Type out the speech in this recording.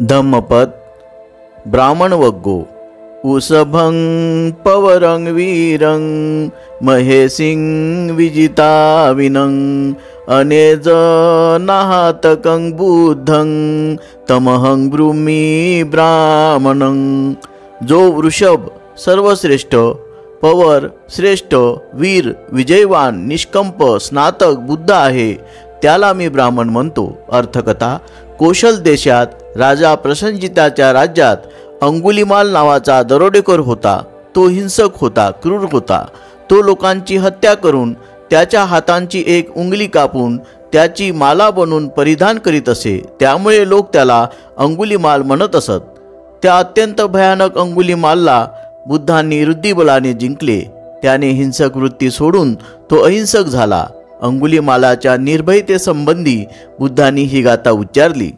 धम्मपद ब्राह्मण वग्गो उसभं पवरं वीरं महेसिं विजिताविनं अनेजनाहतकं बुद्धं तमहं ब्रूमि ब्राह्मणं। जो वृषभ सर्वश्रेष्ठ, पवर श्रेष्ठ, वीर विजयवान, निष्कंप, स्नातक, बुद्ध आहे त्याला मी ब्राह्मण म्हणतो। अर्थकथा। कौशल देशात राजा प्रसन्नजिताच्या राज्यात अंगुलीमाल नावाचा दरोडेखोर होता। तो हिंसक होता, क्रूर होता। तो लोकांची हत्या करून त्याच्या हातांची एक उंगली कापून त्याची माला बनवून परिधान करीत असे। त्यामुळे लोक त्याला अंगुलीमाल म्हणत असत। त्या अत्यंत भयानक अंगुलीमालला बुद्धांनी बुद्धिबलाने जिंकले। त्याने हिंसक वृत्ती सोडून तो अहिंसक झाला। अंगुलीमालाच्या निर्भयतेसंबंधी बुद्धांनी ही गाथा उच्चारली।